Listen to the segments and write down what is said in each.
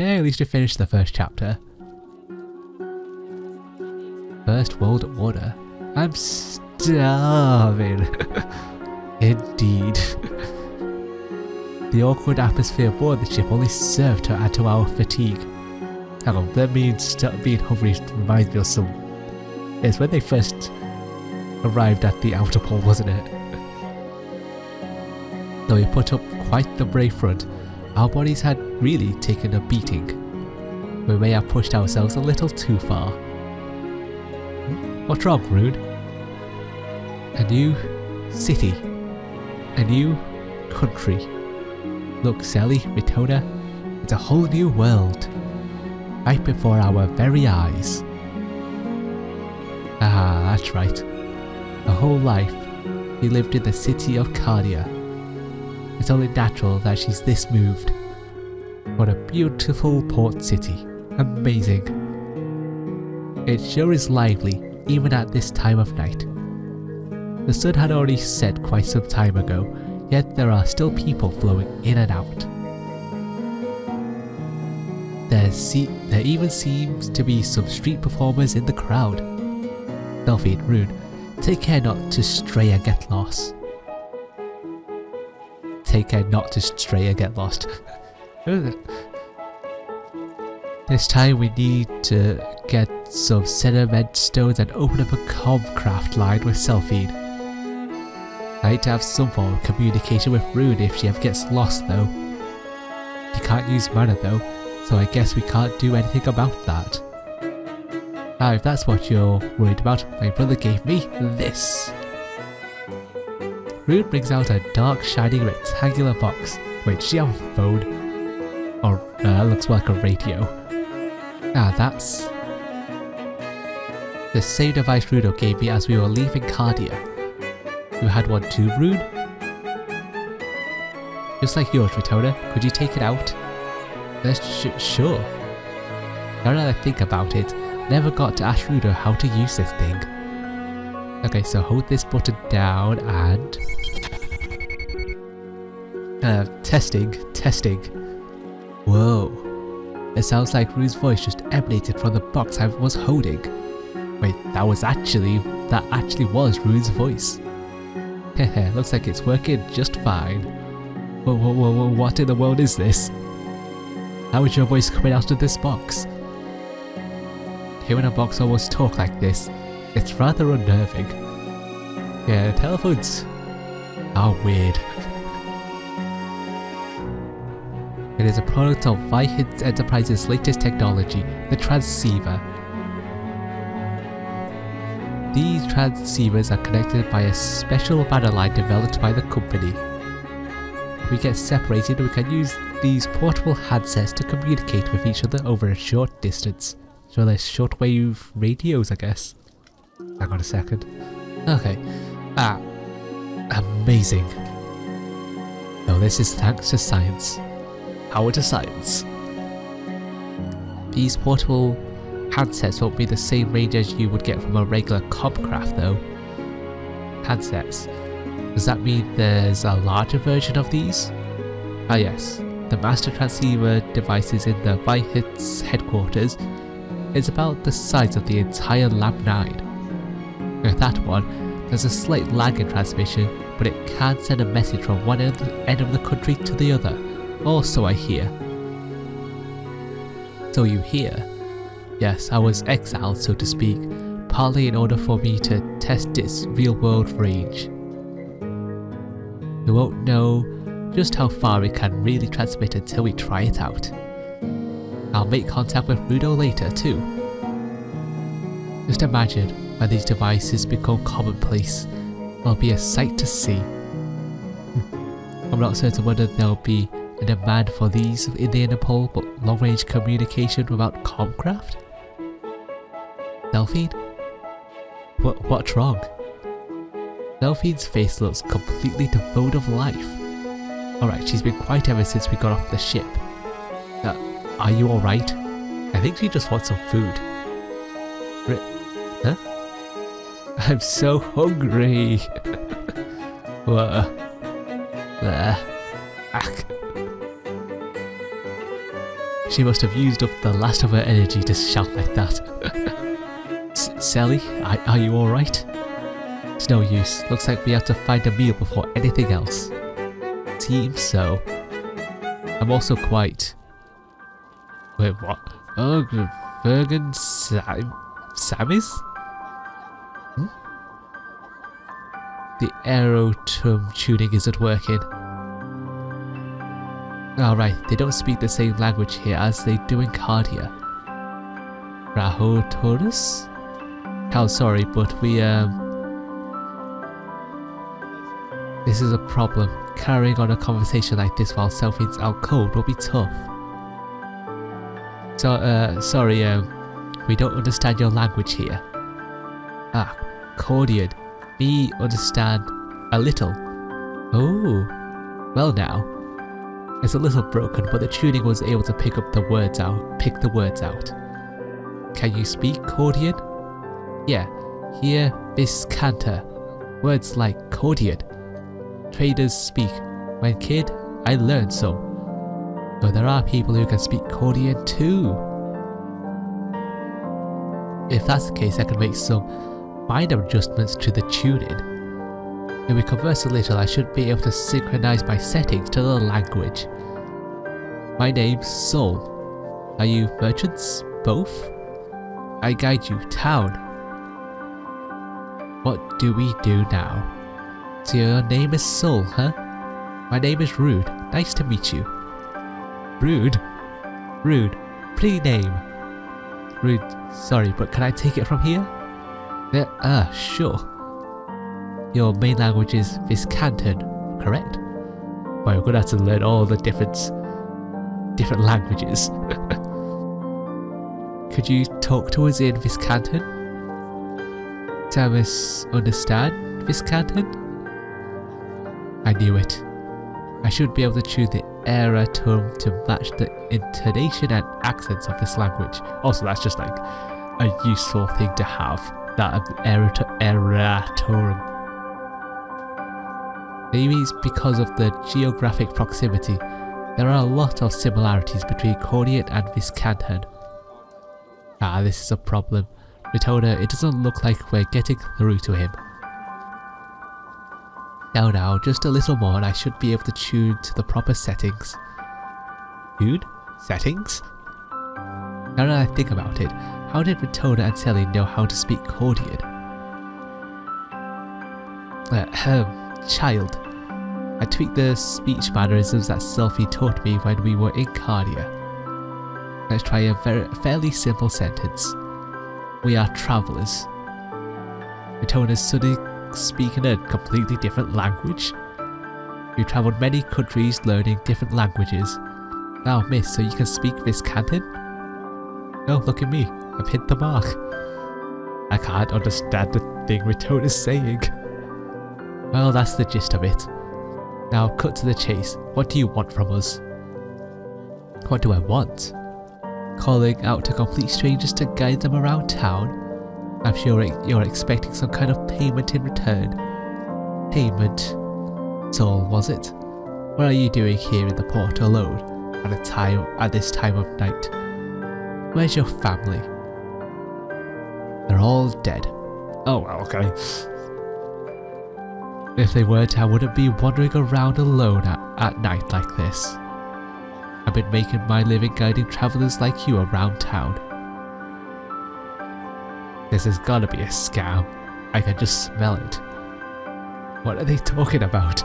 Yeah, at least we finished the first chapter. First World Order. I'm starving. Indeed. The awkward atmosphere aboard the ship only served to add to our fatigue. Hang on, that means being hungry reminds me of some... It's when they first arrived at the outer pole, wasn't it? Though we put up quite the brave front, our bodies had really taken a beating. We may have pushed ourselves a little too far. What's wrong, Rune? A new city. A new country. Look, Sally, Ritona, it's a whole new world. Right before our very eyes. Ah, that's right. Her whole life, we lived in the city of Cardia. It's only natural that she's this moved. What a beautiful port city. Amazing. It sure is lively, even at this time of night. The sun had already set quite some time ago, yet there are still people flowing in and out. There even seems to be some street performers in the crowd. Delphine, Rune, take care not to stray and get lost. Take care not to stray and get lost. This time we need to get some cement stones and open up a comcraft line with Delphine. I need to have some form of communication with Rune if she ever gets lost though. She can't use mana though, so I guess we can't do anything about that. Now if that's what you're worried about, my brother gave me this. Rune brings out a dark shining rectangular box. Wait, does she have a phone? Or looks like a radio. Ah, that's the same device Rudo gave me as we were leaving Cardia. You had one too, Rune? Just like yours, Ritona. Could you take it out? Sure. Now that I think about it, never got to ask Rudo how to use this thing. Okay, so hold this button down and... testing. Whoa. It sounds like Rune's voice just emanated from the box I was holding. Wait, that actually was Rune's voice. Heh, looks like it's working just fine. What in the world is this? How is your voice coming out of this box? Hearing a box almost talk like this, it's rather unnerving. Yeah, telephones are weird. It is a product of Vyhit Enterprises' latest technology, the transceiver. These transceivers are connected by a special banner line developed by the company. If we get separated, we can use these portable handsets to communicate with each other over a short distance. So they're shortwave radios, I guess. Hang on a second. Okay. Ah. Amazing. No, this is thanks to science. Power to science. These portable handsets won't be the same range as you would get from a regular Comcraft though. Handsets. Does that mean there's a larger version of these? Ah yes, the master transceiver devices in the Vyhit's headquarters is about the size of the entire Lab 9. With that one, there's a slight lag in transmission, but it can send a message from one end of the country to the other. Also I hear. So you hear? Yes, I was exiled so to speak, partly in order for me to test its real world range. We won't know just how far it can really transmit until we try it out. I'll make contact with Rudo later too. Just imagine when these devices become commonplace, it'll be a sight to see. I'm not certain whether there'll be a demand for these in the Interpol, but long-range communication without Comcraft? Delphine? What's wrong? Delphine's face looks completely devoid of life. Alright, she's been quiet ever since we got off the ship. Are you alright? I think she just wants some food. Huh? I'm so hungry. She must have used up the last of her energy to shout like that. Sally, are you alright? It's no use. Looks like we have to find a meal before anything else. Seems so. I'm also quite... Wait, what? Oh, Bergen Sammys? Hmm? The aerotum tuning isn't working. Alright, they don't speak the same language here as they do in Cardia. Rahotorus? How sorry, but we, This is a problem. Carrying on a conversation like this while Selphie's out cold will be tough. So, sorry, we don't understand your language here. Ah, Cordian. Me understand a little. Oh, well now. It's a little broken, but the tuning was able to pick the words out. Can you speak Cordian? Yeah, here, Viscanta. Words like Cordian. Traders speak. When kid, I learned some. So there are people who can speak Cordian too. If that's the case, I can make some minor adjustments to the tuning. If we converse a little, I should be able to synchronize my settings to the language. My name's Sol. Are you merchants? Both? I guide you. Town. What do we do now? So your name is Sol, huh? My name is Rude. Nice to meet you. Rude? Rude. Pretty name. Rude. Sorry, but can I take it from here? Sure. Your main language is Viscanton, correct? Well, we're gonna have to learn all the different languages. Could you talk to us in Viscanton? Thomas, understand Viscanton? I knew it. I should be able to choose the eratum to match the intonation and accents of this language. Also, that's just like a useful thing to have. That eratum. Maybe it's because of the geographic proximity. There are a lot of similarities between Cordian and Viscanton. Ah, this is a problem. Retona, it doesn't look like we're getting through to him. Now, just a little more and I should be able to tune to the proper settings. Tune? Settings? Now that I think about it, how did Retona and Sally know how to speak Cordian? Child. I tweaked the speech mannerisms that Selphie taught me when we were in Cardia. Let's try a fairly simple sentence. We are travellers. Retona's suddenly speaking a completely different language. We've travelled many countries learning different languages. Now, miss, so you can speak Viscanton? Oh, look at me. I've hit the mark. I can't understand the thing Retona's saying. Well, that's the gist of it. Now, cut to the chase. What do you want from us? What do I want? Calling out to complete strangers to guide them around town? I'm sure you're expecting some kind of payment in return. Payment? Sol, was it? What are you doing here in the port alone at this time of night? Where's your family? They're all dead. Oh, well, okay. If they weren't, I wouldn't be wandering around alone at night like this. I've been making my living guiding travellers like you around town. This has gotta be a scam. I can just smell it. What are they talking about?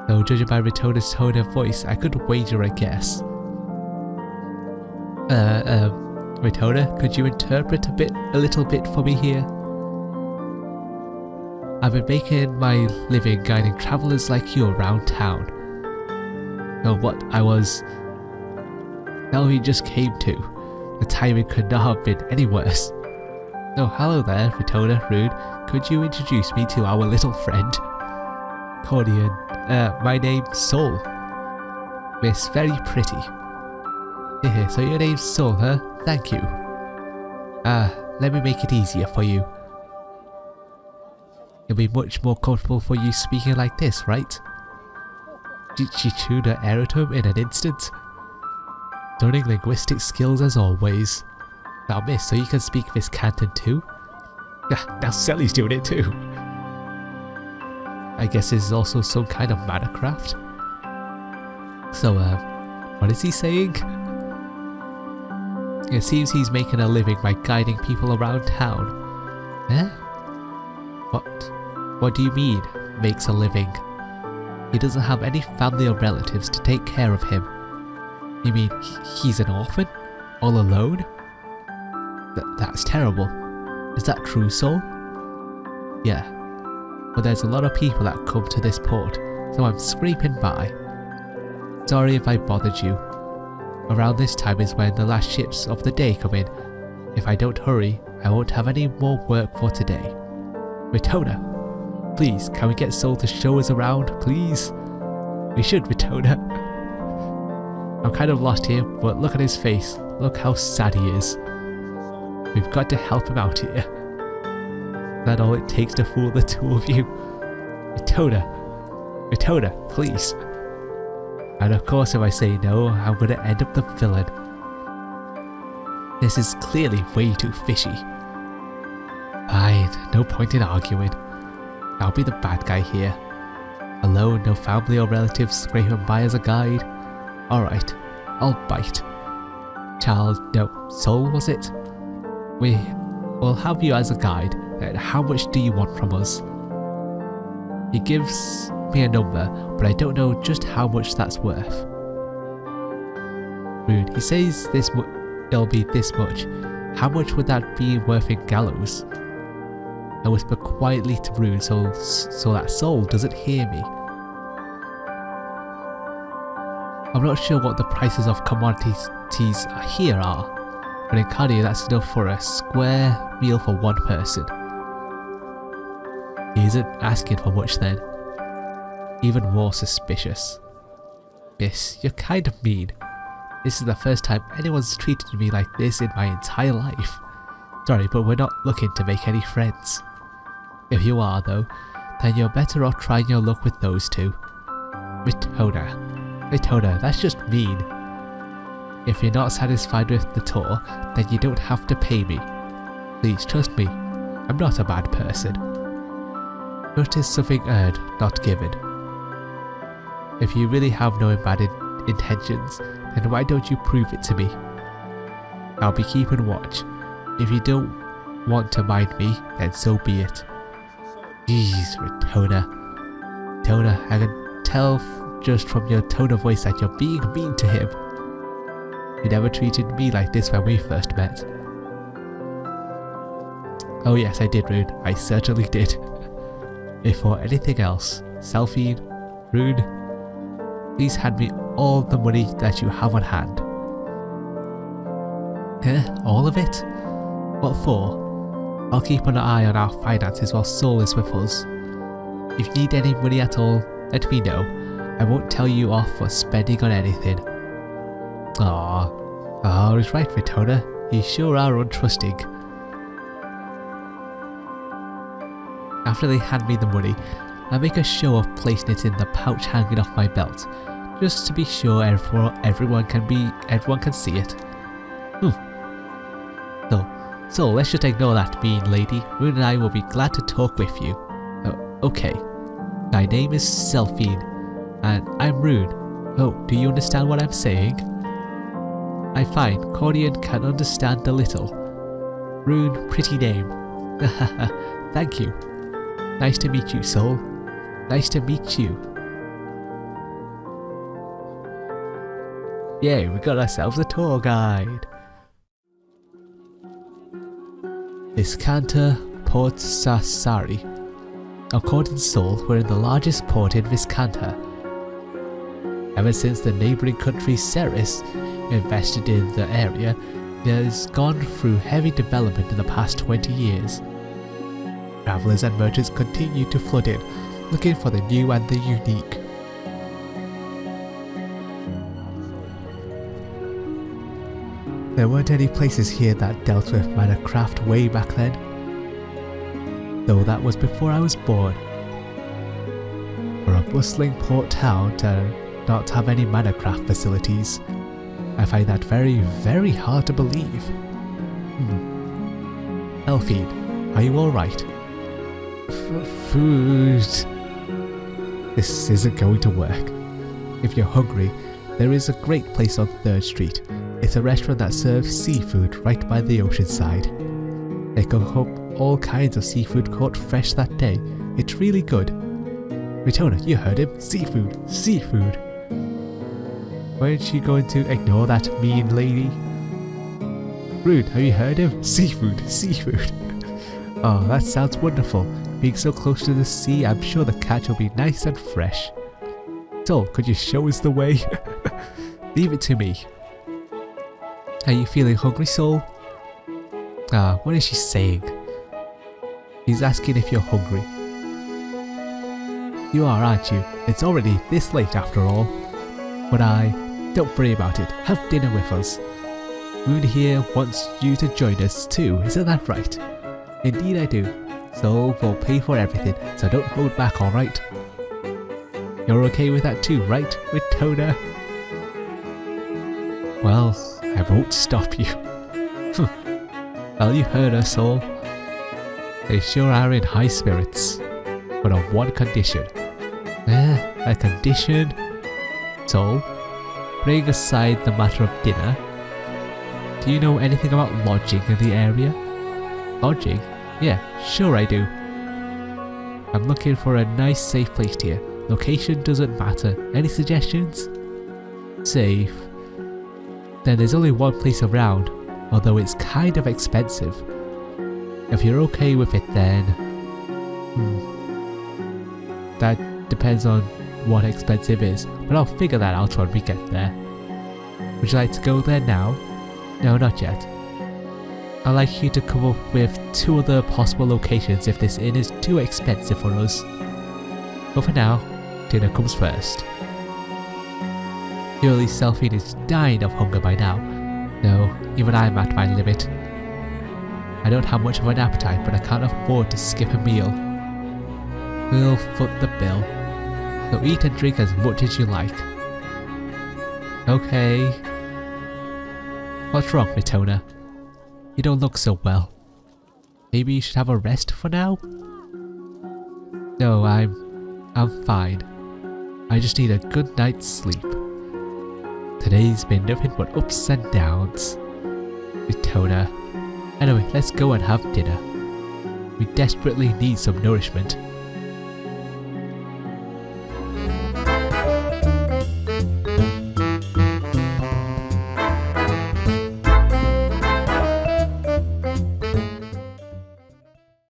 Though judging by Retona's tone of voice, I could wager a guess. Retona, could you interpret a little bit for me here? I've been making my living guiding travellers like you around town. Oh, what I was... Now we just came to. The timing could not have been any worse. Oh, hello there, Retona, Rude. Could you introduce me to our little friend? Cordian. My name's Sol. Miss, very pretty. So your name's Sol, huh? Thank you. Let me make it easier for you. It'll be much more comfortable for you speaking like this, right? Did she tune her aerotum in an instant? Stunning linguistic skills as always. Now miss, so you can speak Viscanton too? Yeah, now Sally's doing it too. I guess this is also some kind of manacraft. So, what is he saying? It seems he's making a living by guiding people around town. Eh? What do you mean, makes a living? He doesn't have any family or relatives to take care of him. You mean he's an orphan? All alone? That's terrible. Is that true, Soul? Yeah. But there's a lot of people that come to this port, so I'm scraping by. Sorry if I bothered you. Around this time is when the last ships of the day come in. If I don't hurry, I won't have any more work for today. Retona, please, can we get Soul to show us around, please? We should, Retona. I'm kind of lost here, but look at his face. Look how sad he is. We've got to help him out here. Is that all it takes to fool the two of you? Retona, please. And of course if I say no, I'm gonna end up the villain. This is clearly way too fishy. Fine, no point in arguing. I'll be the bad guy here. Alone, no family or relatives scraping by as a guide. Alright, I'll bite. Soul was it? We'll have you as a guide, and how much do you want from us? He gives me a number, but I don't know just how much that's worth. Rune, he says it'll be this much. How much would that be worth in gallows? I whisper quietly to Rune so that Soul doesn't hear me. I'm not sure what the prices of commodities here are, but in Cardia that's enough for a square meal for one person. He isn't asking for much then. Even more suspicious. Yes, you're kind of mean. This is the first time anyone's treated me like this in my entire life. Sorry, but we're not looking to make any friends. If you are though, then you're better off trying your luck with those two. Retona, that's just mean. If you're not satisfied with the tour, then you don't have to pay me. Please trust me, I'm not a bad person. Trust is something earned, not given. If you really have no bad intentions, then why don't you prove it to me? I'll be keeping watch. If you don't want to mind me, then so be it. Jeez, Retona, I can tell just from your tone of voice that you're being mean to him. You never treated me like this when we first met. Oh yes, I did, Rune. I certainly did. Before anything else, Selphine, Rune, please hand me all the money that you have on hand. All of it? What for? I'll keep an eye on our finances while Soul is with us. If you need any money at all, let me know. I won't tell you off for spending on anything. Aww, he's right, Retona. You sure are untrusting. After they hand me the money, I make a show of placing it in the pouch hanging off my belt, just to be sure everyone can see it. So let's just ignore that mean lady. Rune and I will be glad to talk with you. Okay. My name is Selphine, and I'm Rune. Oh, do you understand what I'm saying? I find Cordian can understand a little. Rune, pretty name. Thank you. Nice to meet you, Soul. Nice to meet you. Yay, we got ourselves a tour guide. Viscanta Port Sassari. According to Soul, we're in the largest port in Viscanta. Ever since the neighbouring country Ceres invested in the area, it has gone through heavy development in the past 20 years. Travellers and merchants continue to flood in, looking for the new and the unique. There weren't any places here that dealt with manacraft way back then, though that was before I was born. For a bustling port town to not have any manacraft facilities, I find that very, very hard to believe. Elfine, are you alright? Food. This isn't going to work. If you're hungry, there is a great place on 3rd Street. It's a restaurant that serves seafood right by the ocean side. They cook up all kinds of seafood caught fresh that day. It's really good. Retona, you heard him. Seafood. Seafood. Weren't you going to ignore that mean lady? Rude, have you heard him? Seafood. Seafood. Oh, that sounds wonderful. Being so close to the sea, I'm sure the catch will be nice and fresh. Sol, could you show us the way? Leave it to me. Are you feeling hungry, Sol? What is she saying? He's asking if you're hungry. You are, aren't you? It's already this late after all. But don't worry about it. Have dinner with us. Moon here wants you to join us too, isn't that right? Indeed I do. So we'll pay for everything, so don't hold back, alright? You're okay with that too, right, Retona? Well, I won't stop you. Well, you heard us all. They sure are in high spirits. But on one condition. A condition? So, putting aside the matter of dinner, do you know anything about lodging in the area? Lodging? Yeah, sure I do. I'm looking for a nice safe place here. Location doesn't matter. Any suggestions? Safe. Then there's only one place around, although it's kind of expensive. If you're okay with it then... That depends on what expensive is, but I'll figure that out when we get there. Would you like to go there now? No, not yet. I'd like you to come up with 2 other possible locations if this inn is too expensive for us. But for now, dinner comes first. Surely Selphine is dying of hunger by now. No, even I'm at my limit. I don't have much of an appetite, but I can't afford to skip a meal. We'll foot the bill. So eat and drink as much as you like. Okay. What's wrong, Retona? You don't look so well. Maybe you should have a rest for now? No, I'm fine. I just need a good night's sleep. Today's been nothing but ups and downs. Retona. Anyway, let's go and have dinner. We desperately need some nourishment.